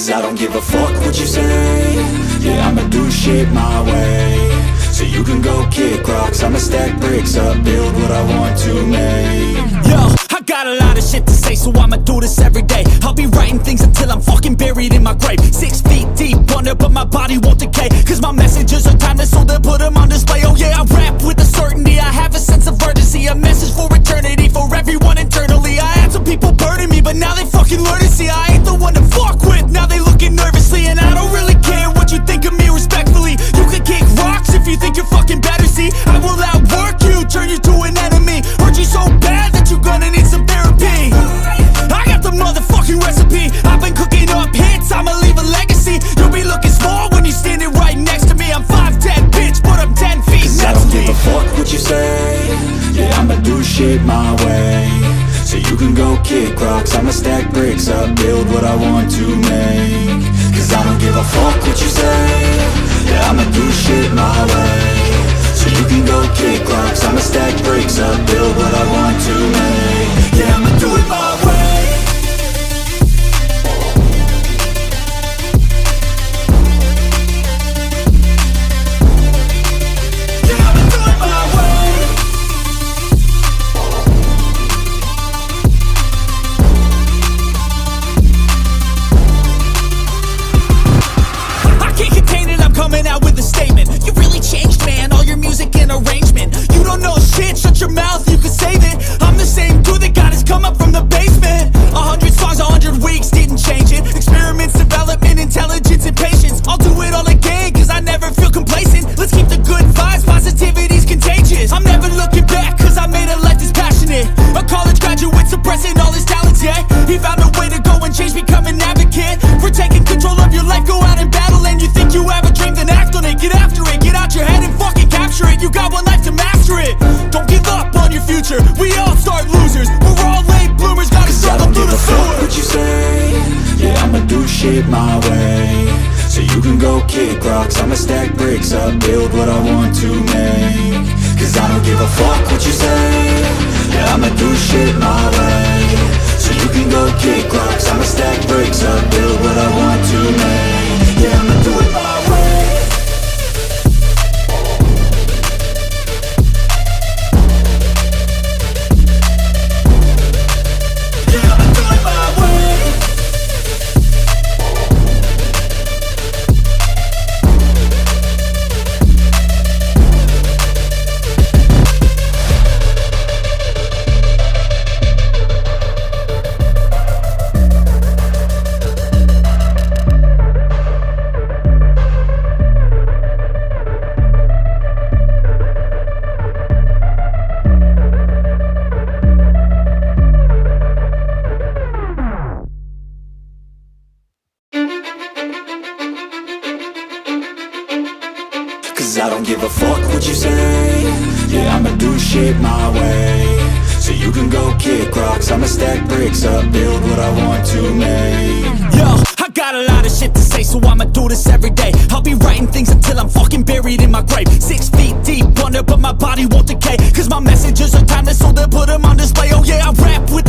Cause I don't give a fuck what you say. Yeah, I'ma do shit my way. So you can go kick rocks, I'ma stack bricks up, build what I want to make. Yo, I got a lot of shit to say, so I'ma do this every day. I'll be writing things until I'm fucking buried in my grave. 6 feet deep under, but my body won't decay. Cause my messages are timeless, so they'll put them on display. Oh yeah, I rap with a certainty, I have a sense of urgency. A message for eternity, for everyone internally. I had some people burning me, but now they fucking learn to see I ain't the one to fuck with, now they looking nervously. And I don't really care what you think of me, respectfully. You can kick rocks if you think you're fucking better, see. I will outwork you, turn you to an enemy. Hurt you so bad that you're gonna need some therapy. I got the motherfucking recipe, I've been cooking up hits, I'ma leave a legacy. You'll be looking small when you're standing right next to me. I'm 5'10", bitch, but I'm 10 feet next to me. I don't give a fuck what you say. Yeah, I'ma do shit my way. So you can go kick rocks, I'ma stack bricks up, build what I want to make. Cause I don't give a fuck what you say. Yeah, I'ma do shit my way. So you can go kick rocks, I'ma stack bricks up, build what I want to make. Yeah, I'ma do it my way. Coming out with a statement. You really changed, man, all your music and arrangement. You don't know shit, shut your mouth, you can save it. I'm the same dude that got his come up from the basement. 100 songs, 100 weeks, didn't change it. Experiments, development, intelligence, and patience. I'll do it all again, cause I never feel complacent. Let's keep the good vibes, positivity's contagious. I'm never looking back, cause I made a life that's passionate. A college graduate suppressing all his talents, yeah. He found a way to go and change, become an advocate. For taking control of your life, go out and battle. And you think you have a dream, then act on it. Get after it, get out your head and fucking capture it. You got one life to master it. Don't give up on your future, we all start losers. We're all late bloomers, gotta struggle through the sewer. I don't give a fuck what you say. Yeah, I'ma do shit my way. So you can go kick rocks, I'ma stack bricks up, build what I want to make. Cause I don't give a fuck what you say. Yeah, I'ma do shit my way. So you can go kick rocks, I'ma stack bricks up, build what I want to make. Yeah, I'ma do it my way. Cause I don't give a fuck what you say. Yeah, I'ma do shit my way. So you can go kick rocks, I'ma stack bricks up, build what I want to make. Yo, I got a lot of shit to say, so I'ma do this every day. I'll be writing things until I'm fucking buried in my grave. 6 feet deep under, but my body won't decay. Cause my messages are timeless, so they'll put them on display. Oh yeah, I rap with